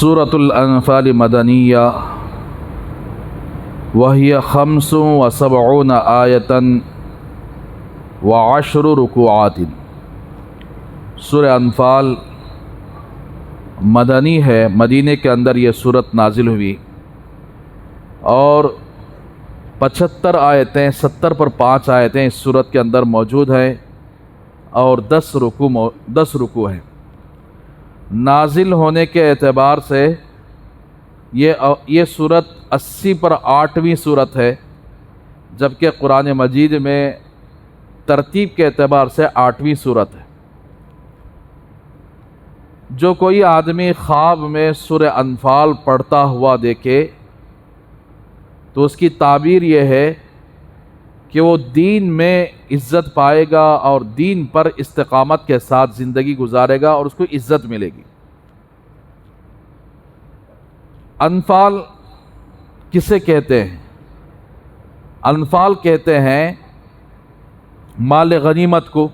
سورۃ الانفال مدنیہ وہی 75 آیۃ و10 رکوعات۔ سورہ انفال مدنی ہے، مدینے کے اندر یہ سورت نازل ہوئی اور 75 آیتیں 70 پر 5 آیتیں اس سورت کے اندر موجود ہیں اور 10 رکوع ہیں۔ نازل ہونے کے اعتبار سے یہ سورت 80 پر 8ویں سورت ہے، جبکہ قرآن مجید میں ترتیب کے اعتبار سے 8ویں سورت ہے۔ جو کوئی آدمی خواب میں سورہ انفال پڑھتا ہوا دیکھے تو اس کی تعبیر یہ ہے کہ وہ دین میں عزت پائے گا اور دین پر استقامت کے ساتھ زندگی گزارے گا اور اس کو عزت ملے گی۔ انفال کسے کہتے ہیں؟ انفال کہتے ہیں مال غنیمت کو،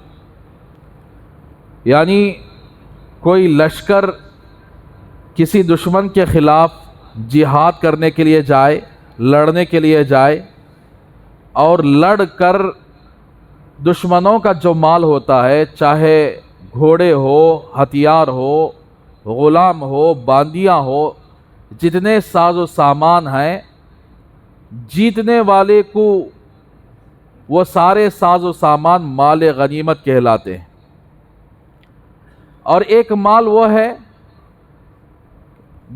یعنی کوئی لشکر کسی دشمن کے خلاف جہاد کرنے کے لیے جائے، لڑنے کے لیے جائے اور لڑ کر دشمنوں کا جو مال ہوتا ہے، چاہے گھوڑے ہو، ہتھیار ہو، غلام ہو، باندیاں ہو، جتنے ساز و سامان ہیں، جیتنے والے کو وہ سارے ساز و سامان مال غنیمت کہلاتے ہیں۔ اور ایک مال وہ ہے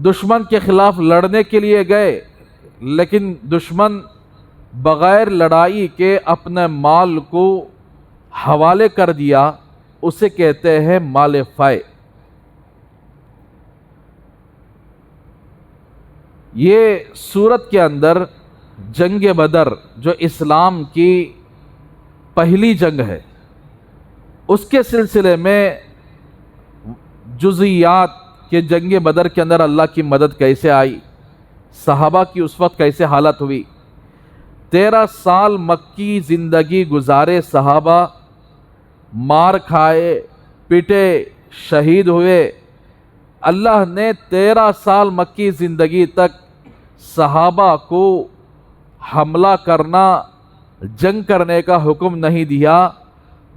دشمن کے خلاف لڑنے کے لیے گئے لیکن دشمن بغیر لڑائی کے اپنے مال کو حوالے کر دیا، اسے کہتے ہیں مال فائے۔ یہ سورت کے اندر جنگ بدر جو اسلام کی پہلی جنگ ہے، اس کے سلسلے میں جزئیات کہ جنگ بدر کے اندر اللہ کی مدد کیسے آئی، صحابہ کی اس وقت کیسے حالت ہوئی۔ 13 سال مکی زندگی گزارے صحابہ، مار کھائے، پٹے، شہید ہوئے۔ اللہ نے 13 سال مکی زندگی تک صحابہ کو حملہ کرنا، جنگ کرنے کا حکم نہیں دیا،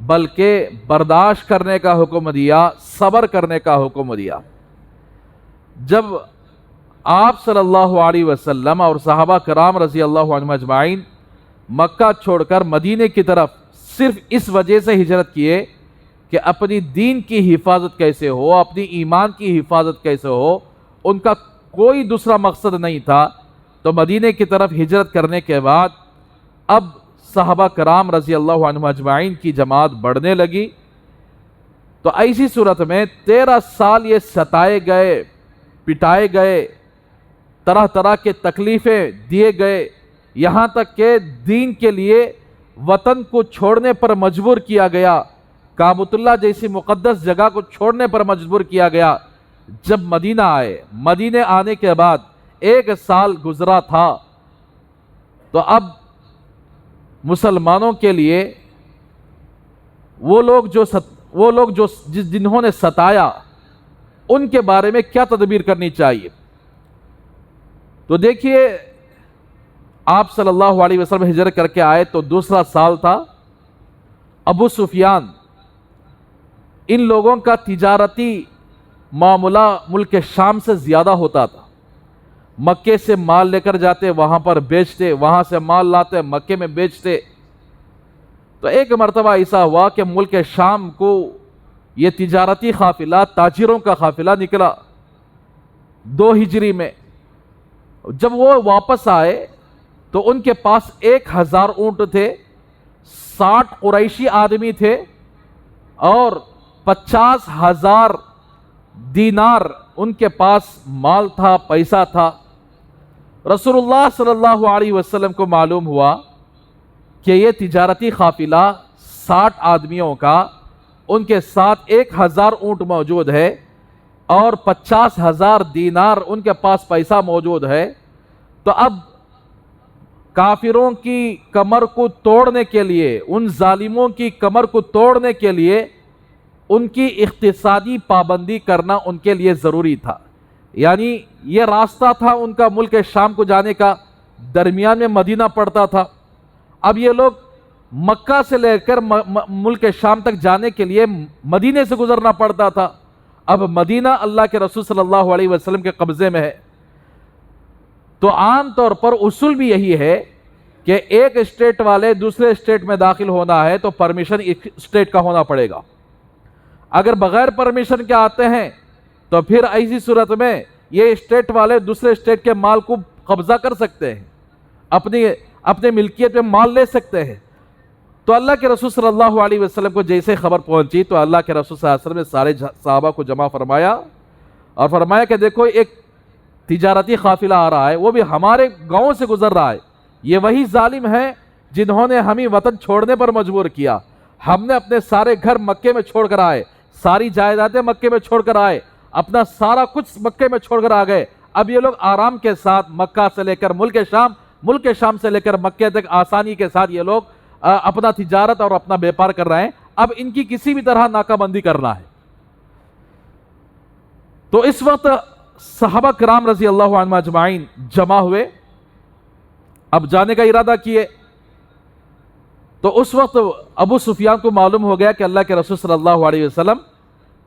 بلکہ برداشت کرنے کا حکم دیا، صبر کرنے کا حکم دیا۔ جب آپ صلی اللہ علیہ وسلم اور صحابہ کرام رضی اللہ عنہم اجمعین مکہ چھوڑ کر مدینے کی طرف صرف اس وجہ سے ہجرت کیے کہ اپنی دین کی حفاظت کیسے ہو، اپنی ایمان کی حفاظت کیسے ہو، ان کا کوئی دوسرا مقصد نہیں تھا، تو مدینے کی طرف ہجرت کرنے کے بعد اب صحابہ کرام رضی اللہ عنہم اجمعین کی جماعت بڑھنے لگی۔ تو ایسی صورت میں 13 سال یہ ستائے گئے، پٹائے گئے، طرح طرح کے تکلیفیں دیے گئے، یہاں تک کہ دین کے لیے وطن کو چھوڑنے پر مجبور کیا گیا، کعبۃ اللہ جیسی مقدس جگہ کو چھوڑنے پر مجبور کیا گیا۔ جب مدینہ آئے، مدینے آنے کے بعد 1 سال گزرا تھا، تو اب مسلمانوں کے لیے وہ لوگ جو جنہوں نے ستایا، ان کے بارے میں کیا تدبیر کرنی چاہیے۔ تو دیکھیے، آپ صلی اللہ علیہ وسلم ہجرت کر کے آئے تو دوسرا سال تھا۔ ابو سفیان، ان لوگوں کا تجارتی معاملہ ملک شام سے زیادہ ہوتا تھا۔ مکے سے مال لے کر جاتے، وہاں پر بیچتے، وہاں سے مال لاتے، مکے میں بیچتے۔ تو ایک مرتبہ ایسا ہوا کہ ملک شام کو یہ تجارتی قافلہ، تاجروں کا قافلہ نکلا 2 ہجری میں۔ جب وہ واپس آئے تو ان کے پاس 1000 اونٹ تھے، 60 قریشی آدمی تھے اور 50,000 دینار ان کے پاس مال تھا، پیسہ تھا۔ رسول اللہ صلی اللہ علیہ وسلم کو معلوم ہوا کہ یہ تجارتی قافلہ 60 آدمیوں کا، ان کے ساتھ 1000 اونٹ موجود ہے اور 50,000 دینار ان کے پاس پیسہ موجود ہے۔ تو اب کافروں کی کمر کو توڑنے کے لیے، ان ظالموں کی کمر کو توڑنے کے لیے ان کی اقتصادی پابندی کرنا ان کے لیے ضروری تھا۔ یعنی یہ راستہ تھا ان کا ملک شام کو جانے کا، درمیان میں مدینہ پڑتا تھا. اب یہ لوگ مکہ سے لے کر ملک شام تک جانے کے لیے مدینے سے گزرنا پڑتا تھا. اب مدینہ اللہ کے رسول صلی اللہ علیہ وسلم کے قبضے میں ہے. تو عام طور پر اصول بھی یہی ہے کہ ایک اسٹیٹ والے دوسرے اسٹیٹ میں داخل ہونا ہے تو پرمیشن ایک اسٹیٹ کا ہونا پڑے گا. اگر بغیر پرمیشن کے آتے ہیں تو پھر ایسی صورت میں یہ اسٹیٹ والے دوسرے اسٹیٹ کے مال کو قبضہ کر سکتے ہیں، اپنے ملکیت میں مال لے سکتے ہیں. تو اللہ کے رسول صلی اللہ علیہ وسلم کو جیسے خبر پہنچی تو اللہ کے رسول صلی اللہ علیہ وسلم نے سارے صحابہ کو جمع فرمایا اور فرمایا کہ دیکھو ایک تجارتی قافلہ آ رہا ہے، وہ بھی ہمارے گاؤں سے گزر رہا ہے. یہ وہی ظالم ہیں جنہوں نے ہمیں وطن چھوڑنے پر مجبور کیا. ہم نے اپنے سارے گھر مکے میں چھوڑ کر آئے، ساری جائیدادیں مکے میں چھوڑ کر آئے، اپنا سارا کچھ مکے میں چھوڑ کر آ گئے. اب یہ لوگ آرام کے ساتھ مکہ سے لے کر ملک شام سے لے کر مکے تک آسانی کے ساتھ یہ لوگ اپنا تجارت اور اپنا بیپار کر رہے ہیں. اب ان کی کسی بھی طرح ناکہ بندی کرنا ہے. تو اس وقت صحابہ کرام رضی اللہ عنہم اجمعین جمع ہوئے، اب جانے کا ارادہ کیے. تو اس وقت ابو سفیان کو معلوم ہو گیا کہ اللہ کے رسول صلی اللہ علیہ وسلم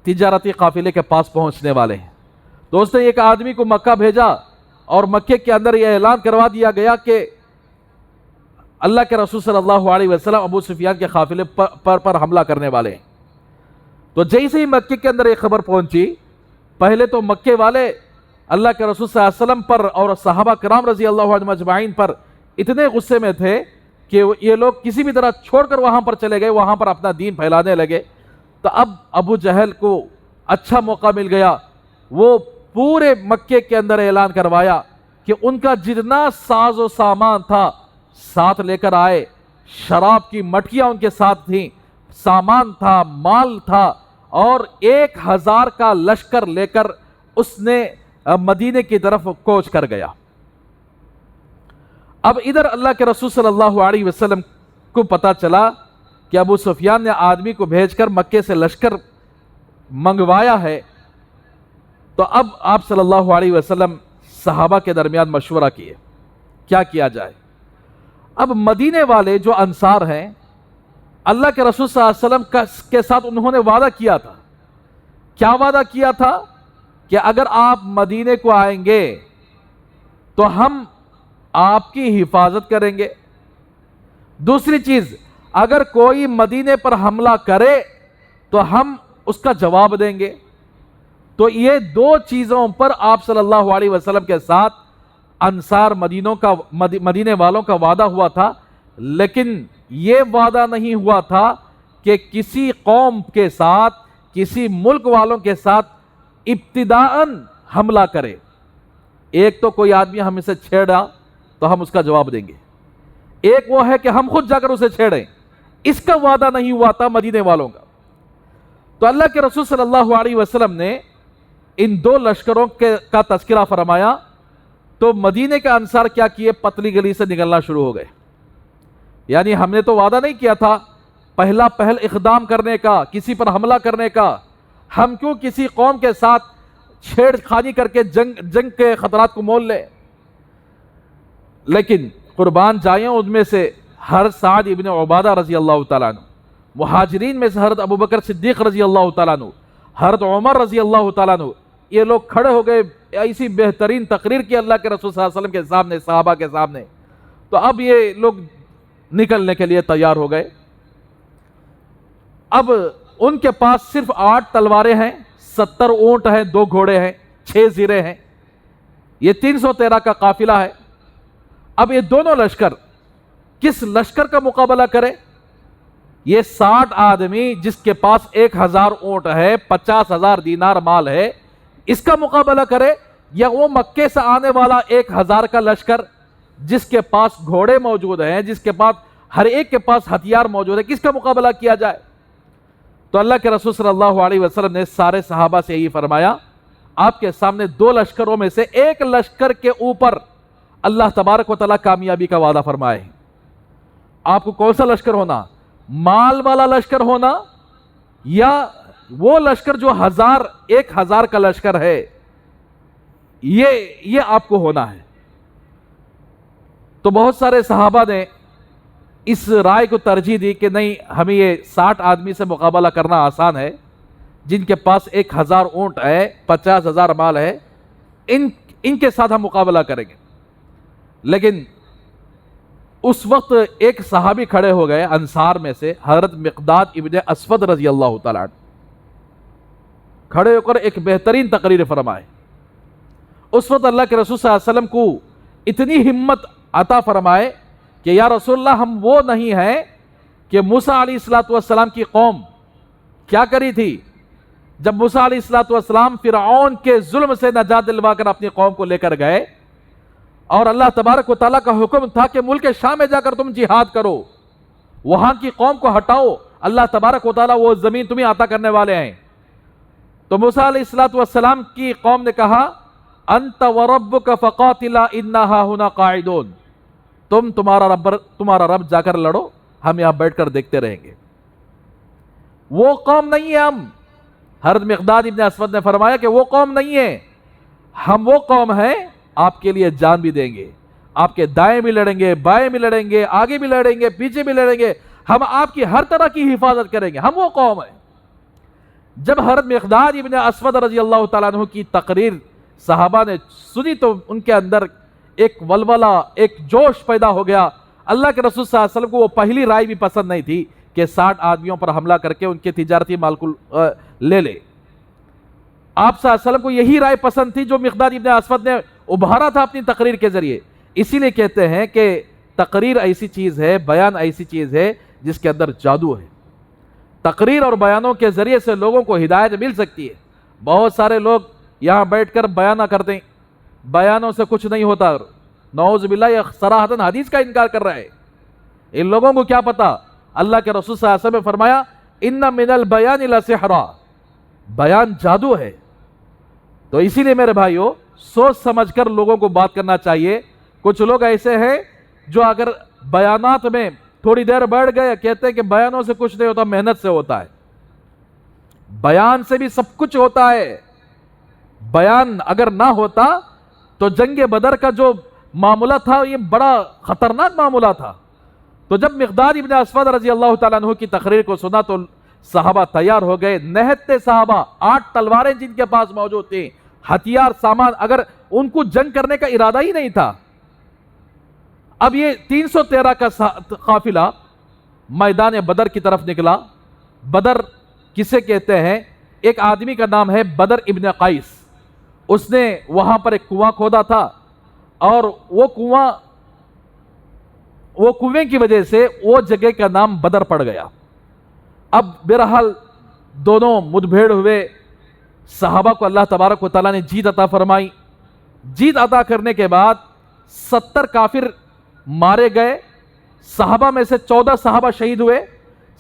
تجارتی قافلے کے پاس پہنچنے والے ہیں. تو اس نے ایک آدمی کو مکہ بھیجا اور مکے کے اندر یہ اعلان کروا دیا گیا کہ اللہ کے رسول صلی اللہ علیہ وسلم ابو سفیان کے قافلے پر حملہ کرنے والے ہیں. تو جیسے ہی مکے کے اندر یہ خبر پہنچی، پہلے تو مکے والے اللہ کے رسول صلی اللہ علیہ وسلم پر اور صحابہ کرام رضی اللہ عنہم اجمعین پر اتنے غصے میں تھے کہ یہ لوگ کسی بھی طرح چھوڑ کر وہاں پر چلے گئے، وہاں پر اپنا دین پھیلانے لگے. تو اب ابو جہل کو اچھا موقع مل گیا، وہ پورے مکے کے اندر اعلان کروایا کہ ان کا جتنا ساز و سامان تھا ساتھ لے کر آئے. شراب کی مٹکیاں ان کے ساتھ تھیں، سامان تھا، مال تھا، اور 1000 کا لشکر لے کر اس نے مدینے کی طرف کوچ کر گیا. اب ادھر اللہ کے رسول صلی اللہ علیہ وسلم کو پتا چلا کہ ابو سفیان نے آدمی کو بھیج کر مکے سے لشکر منگوایا ہے. تو اب آپ صلی اللہ علیہ وسلم صحابہ کے درمیان مشورہ کیے کیا کیا جائے. اب مدینے والے جو انصار ہیں، اللہ کے رسول صلی اللہ علیہ وسلم کے ساتھ انہوں نے وعدہ کیا تھا. کیا وعدہ کیا تھا؟ کہ اگر آپ مدینے کو آئیں گے تو ہم آپ کی حفاظت کریں گے. دوسری چیز، اگر کوئی مدینے پر حملہ کرے تو ہم اس کا جواب دیں گے. تو یہ دو چیزوں پر آپ صلی اللہ علیہ وسلم کے ساتھ انصار مدینے والوں کا وعدہ ہوا تھا. لیکن یہ وعدہ نہیں ہوا تھا کہ کسی قوم کے ساتھ، کسی ملک والوں کے ساتھ ابتداءً حملہ کرے. ایک تو کوئی آدمی ہم سے چھیڑا تو ہم اس کا جواب دیں گے، ایک وہ ہے کہ ہم خود جا کر اسے چھیڑیں. اس کا وعدہ نہیں ہوا تھا مدینے والوں کا. تو اللہ کے رسول صلی اللہ علیہ وسلم نے ان دو لشکروں کا تذکرہ فرمایا. تو مدینے کے انصار کیا کیے؟ پتلی گلی سے نکلنا شروع ہو گئے. یعنی ہم نے تو وعدہ نہیں کیا تھا پہل اقدام کرنے کا، کسی پر حملہ کرنے کا. ہم کیوں کسی قوم کے ساتھ چھیڑ خانی کر کے جنگ کے خطرات کو مول لیں. لیکن قربان جائیں ان میں سے حضرت سعد ابن عبادہ رضی اللہ تعالیٰ عنہ، مہاجرین میں سے حضرت ابوبکر صدیق رضی اللہ تعالیٰ عنہ، حضرت عمر رضی اللہ تعالیٰ عنہ، یہ لوگ کھڑے ہو گئے. ایسی بہترین تقریر کی اللہ کے رسول صلی اللہ علیہ وسلم کے سامنے، صحابہ کے سامنے. تو اب یہ لوگ نکلنے کے لیے تیار ہو گئے. اب ان کے پاس صرف 8 تلواریں ہیں، 70 اونٹ ہیں، 2 گھوڑے ہیں، 6 زیرے ہیں. یہ 313 کا قافلہ ہے. اب یہ دونوں لشکر کس لشکر کا مقابلہ کرے؟ یہ 60 آدمی جس کے پاس 1000 اونٹ ہے، 50,000 دینار مال ہے، اس کا مقابلہ کرے، یا وہ مکے سے آنے والا 1000 کا لشکر جس کے پاس گھوڑے موجود ہیں، جس کے پاس ہر ایک کے پاس ہتھیار موجود ہے، کس کا مقابلہ کیا جائے؟ تو اللہ کے رسول صلی اللہ علیہ وسلم نے سارے صحابہ سے یہی فرمایا، آپ کے سامنے 2 لشکروں میں سے ایک لشکر کے اوپر اللہ تبارک و تعالیٰ کامیابی کا وعدہ فرمائے. آپ کو کون سا لشکر ہونا؟ مال والا لشکر ہونا، یا وہ لشکر جو 1000 کا لشکر ہے، یہ آپ کو ہونا ہے. تو بہت سارے صحابہ نے اس رائے کو ترجیح دی کہ نہیں، ہمیں یہ 60 آدمی سے مقابلہ کرنا آسان ہے، جن کے پاس 1000 اونٹ ہے، 50,000 مال ہے، ان کے ساتھ ہم مقابلہ کریں گے. لیکن اس وقت ایک صحابی کھڑے ہو گئے انصار میں سے، حضرت مقداد ابن اسود رضی اللہ تعالیٰ عنہ، کھڑے ہو کر ایک بہترین تقریر فرمائے. اس وقت اللہ کے رسول صلی اللہ علیہ وسلم کو اتنی ہمت عطا فرمائے کہ یا رسول اللہ، ہم وہ نہیں ہیں کہ موسیٰ علیہ السلام کی قوم کیا کری تھی جب موسیٰ علیہ السلام فرعون کے ظلم سے نجات دلوا کر اپنی قوم کو لے کر گئے، اور اللہ تبارک و تعالیٰ کا حکم تھا کہ ملک شام میں جا کر تم جہاد کرو، وہاں کی قوم کو ہٹاؤ، اللہ تبارک و تعالیٰ وہ زمین تمہیں عطا کرنے والے ہیں. تو موسیٰ علیہ السلام کی قوم نے کہا انت وربک فقاتلا انا ہاہنا قاعدون، تمہارا رب جا کر لڑو، ہم یہاں بیٹھ کر دیکھتے رہیں گے. وہ قوم نہیں ہے ہم. حضرت مقداد ابن اسود نے فرمایا کہ وہ قوم نہیں ہے، ہم وہ قوم ہیں، آپ کے لیے جان بھی دیں گے، آپ کے دائیں بھی لڑیں گے، بائیں بھی لڑیں گے، آگے بھی لڑیں گے، پیچھے بھی لڑیں گے، ہم آپ کی ہر طرح کی حفاظت کریں گے، ہم وہ قوم ہیں. جب حضرت مقداد ابن اسود رضی اللہ تعالیٰ عنہ کی تقریر صحابہ نے سنی تو ان کے اندر ایک ولولہ، ایک جوش پیدا ہو گیا. اللہ کے رسول صلی اللہ علیہ وسلم کو وہ پہلی رائے بھی پسند نہیں تھی کہ 60 آدمیوں پر حملہ کر کے ان کے تجارتی مال کو لے لے. آپ صلی اللہ علیہ وسلم کو یہی رائے پسند تھی جو مقداد ابن اسود نے ابھارا تھا اپنی تقریر کے ذریعے. اسی لیے کہتے ہیں کہ تقریر ایسی چیز ہے، بیان ایسی چیز ہے جس کے اندر جادو ہے. تقریر اور بیانوں کے ذریعے سے لوگوں کو ہدایت مل سکتی ہے. بہت سارے لوگ یہاں بیٹھ کر بیانہ کرتے ہیں، بیانوں سے کچھ نہیں ہوتا. نعوذ باللہ، یہ صراحتاً حدیث کا انکار کر رہے ہیں. ان لوگوں کو کیا پتا؟ اللہ کے رسول صلی اللہ علیہ وسلم نے فرمایا ان من البیان لسحرا، بیان جادو ہے. تو اسی لیے میرے بھائیو، سوچ سمجھ کر لوگوں کو بات کرنا چاہیے. کچھ لوگ ایسے ہیں جو اگر بیانات میں تھوڑی دیر بیٹھ گئے کہتے ہیں کہ بیانوں سے کچھ نہیں ہوتا، محنت سے ہوتا ہے. بیان سے بھی سب کچھ ہوتا ہے. بیان اگر نہ ہوتا تو جنگ بدر کا جو معاملہ تھا یہ بڑا خطرناک معاملہ تھا. تو جب مقداد ابن اسود رضی اللہ تعالیٰ عنہ کی تقریر کو سنا تو صحابہ تیار ہو گئے. نہتے صحابہ، 8 تلواریں جن کے پاس موجود تھیں، ہتھیار، سامان، اگر ان کو جنگ کرنے کا ارادہ ہی نہیں تھا. اب یہ 313 کا قافلہ میدان بدر کی طرف نکلا. بدر کسے کہتے ہیں؟ ایک آدمی کا نام ہے بدر ابن قیس. اس نے وہاں پر ایک کنواں کھودا تھا، اور وہ کنویں کی وجہ سے وہ جگہ کا نام بدر پڑ گیا. اب بہرحال دونوں مدبھیڑ ہوئے. صحابہ کو اللہ تبارک و تعالیٰ نے جیت عطا فرمائی. جیت عطا کرنے کے بعد 70 کافر مارے گئے. صحابہ میں سے 14 صحابہ شہید ہوئے،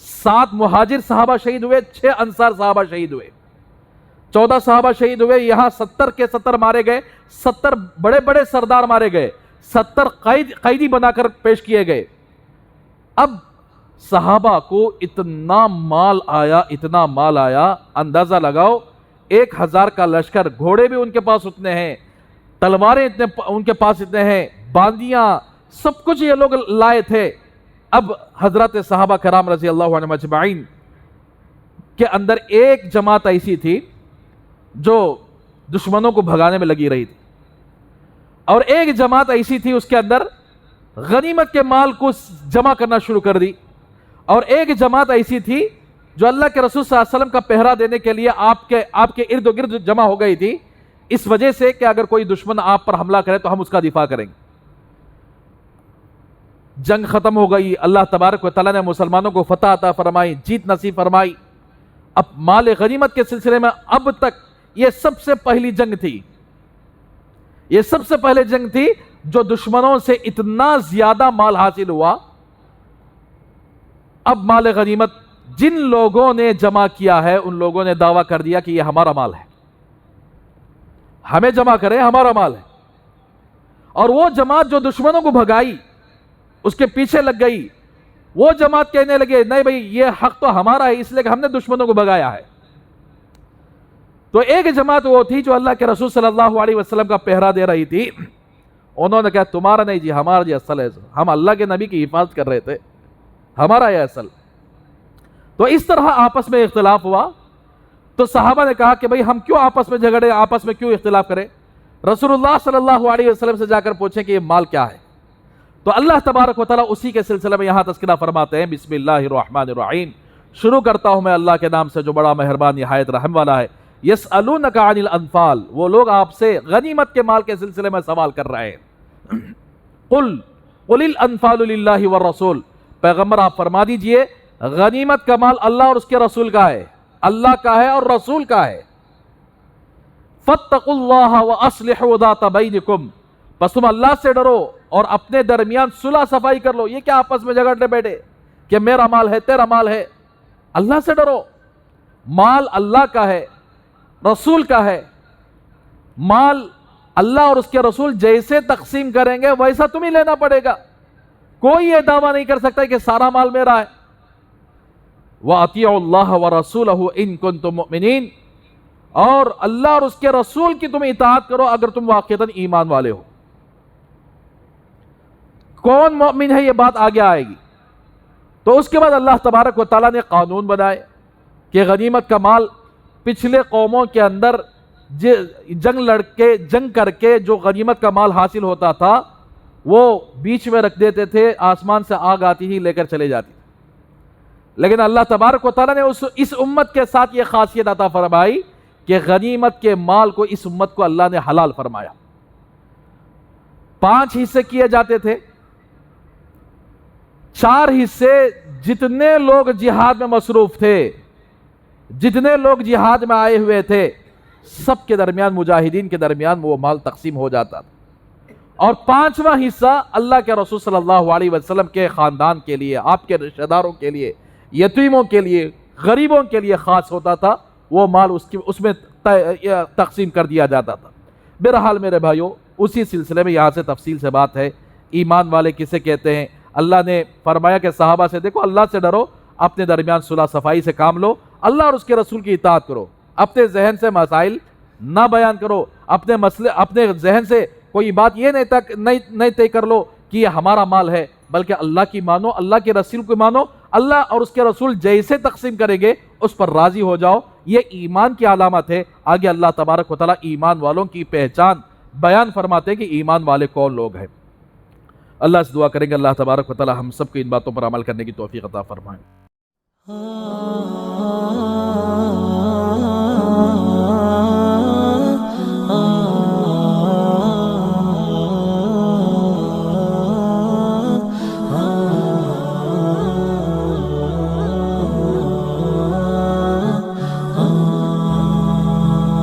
7 مہاجر صحابہ شہید ہوئے، 6 انصار صحابہ شہید ہوئے. 14 صحابہ شہید ہوئے. یہاں 70 کے 70 مارے گئے. 70 بڑے بڑے سردار مارے گئے. 70 قیدی بنا کر پیش کیے گئے. اب صحابہ کو اتنا مال آیا، اندازہ لگاؤ 1000 کا لشکر، گھوڑے بھی ان کے پاس اتنے ہیں، تلواریں ان کے پاس اتنے ہیں، باندیاں، سب کچھ یہ لوگ لائے تھے. اب حضرت صحابہ کرام رضی اللہ عنہم اجمعین کے اندر ایک جماعت ایسی تھی جو دشمنوں کو بھگانے میں لگی رہی تھی، اور ایک جماعت ایسی تھی اس کے اندر غنیمت کے مال کو جمع کرنا شروع کر دی، اور ایک جماعت ایسی تھی جو اللہ کے رسول صلی اللہ علیہ وسلم کا پہرا دینے کے لیے آپ کے ارد گرد جمع ہو گئی تھی، اس وجہ سے کہ اگر کوئی دشمن آپ پر حملہ کرے تو ہم اس کا دفاع کریں گے. جنگ ختم ہو گئی. اللہ تبارک و تعالیٰ نے مسلمانوں کو فتح عطا فرمائی، جیت نصیب فرمائی. اب مال غنیمت کے سلسلے میں اب تک یہ سب سے پہلی جنگ تھی، یہ سب سے پہلے جنگ تھی جو دشمنوں سے اتنا زیادہ مال حاصل ہوا. اب مال غنیمت جن لوگوں نے جمع کیا ہے ان لوگوں نے دعویٰ کر دیا کہ یہ ہمارا مال ہے، ہمیں جمع کریں، ہمارا مال ہے. اور وہ جماعت جو دشمنوں کو بھگائی، اس کے پیچھے لگ گئی، وہ جماعت کہنے لگے نہیں بھئی یہ حق تو ہمارا ہے، اس لیے کہ ہم نے دشمنوں کو بھگایا ہے. تو ایک جماعت وہ تھی جو اللہ کے رسول صلی اللہ علیہ وسلم کا پہرا دے رہی تھی. انہوں نے کہا تمہارا نہیں جی، ہمارا جی اصل ہے، ہم اللہ کے نبی کی حفاظت کر رہے تھے، ہمارا یہ اصل. تو اس طرح آپس میں اختلاف ہوا. تو صحابہ نے کہا کہ بھئی ہم کیوں آپس میں جھگڑے، آپس میں کیوں اختلاف کریں، رسول اللہ صلی اللہ علیہ وسلم سے جا کر پوچھیں کہ یہ مال کیا ہے. تو اللہ تبارک و تعالیٰ اسی کے سلسلے میں یہاں تذکرہ فرماتے ہیں. بسم اللہ الرحمن الرحیم، شروع کرتا ہوں میں اللہ کے نام سے جو بڑا مہربان نہایت رحم والا ہے. یسألونک عن الانفال، وہ لوگ آپ سے غنیمت کے مال کے سلسلے میں سوال کر رہے ہیں. قل الانفال للہ والرسول، پیغمبر آپ فرما دیجئے غنیمت کا مال اللہ اور اس کے رسول کا ہے، اللہ کا ہے اور رسول کا ہے. فاتقوا اللہ واصلحوا ذات بینکم، پس تم اللہ سے ڈرو اور اپنے درمیان صلح صفائی کر لو. یہ کیا آپس میں جھگڑنے بیٹھے کہ میرا مال ہے تیرا مال ہے؟ اللہ سے ڈرو. مال اللہ کا ہے، رسول کا ہے. مال اللہ اور اس کے رسول جیسے تقسیم کریں گے ویسا تمہیں لینا پڑے گا. کوئی یہ دعویٰ نہیں کر سکتا کہ سارا مال میرا ہے. وَأَطِيعُوا اللَّهَ وَرَسُولَهُ إِن كُنتُم مُؤْمِنِينَ، اور اللہ اور اس کے رسول کی تم اطاعت کرو اگر تم واقعتاً ایمان والے ہو. کون مومن ہے یہ بات آگے آئے گی. تو اس کے بعد اللہ تبارک و تعالیٰ نے قانون بنائے کہ غنیمت کا مال پچھلے قوموں کے اندر جنگ کر کے جو غنیمت کا مال حاصل ہوتا تھا وہ بیچ میں رکھ دیتے تھے، آسمان سے آگ آتی ہی لے کر چلے جاتی. لیکن اللہ تبارک و تعالیٰ نے اس امت کے ساتھ یہ خاصیت عطا فرمائی کہ غنیمت کے مال کو اس امت کو اللہ نے حلال فرمایا. 5 حصے کیے جاتے تھے. 4 حصے جتنے لوگ جہاد میں مصروف تھے، جتنے لوگ جہاد میں آئے ہوئے تھے، سب کے درمیان، مجاہدین کے درمیان وہ مال تقسیم ہو جاتا تھا. اور 5واں حصہ اللہ کے رسول صلی اللہ علیہ وسلم کے خاندان کے لیے، آپ کے رشتہ داروں کے لیے، یتیموں کے لیے، غریبوں کے لیے خاص ہوتا تھا. وہ مال اس میں تقسیم کر دیا جاتا تھا. بہرحال میرے بھائیوں، اسی سلسلے میں یہاں سے تفصیل سے بات ہے ایمان والے کسے کہتے ہیں. اللہ نے فرمایا کہ صحابہ سے دیکھو اللہ سے ڈرو، اپنے درمیان صلح صفائی سے کام لو، اللہ اور اس کے رسول کی اطاعت کرو. اپنے ذہن سے مسائل نہ بیان کرو، اپنے ذہن سے کوئی بات یہ نہیں طے کر لو کہ یہ ہمارا مال ہے، بلکہ اللہ کی مانو، اللہ کے رسول کو مانو. اللہ اور اس کے رسول جیسے تقسیم کریں گے اس پر راضی ہو جاؤ. یہ ایمان کی علامت ہے. آگے اللہ تبارک و تعالیٰ ایمان والوں کی پہچان بیان فرماتے ہیں کہ ایمان والے کون لوگ ہیں. اللہ سے دعا کریں گے اللہ تبارک و تعالیٰ ہم سب کو ان باتوں پر عمل کرنے کی توفیق عطا فرمائے.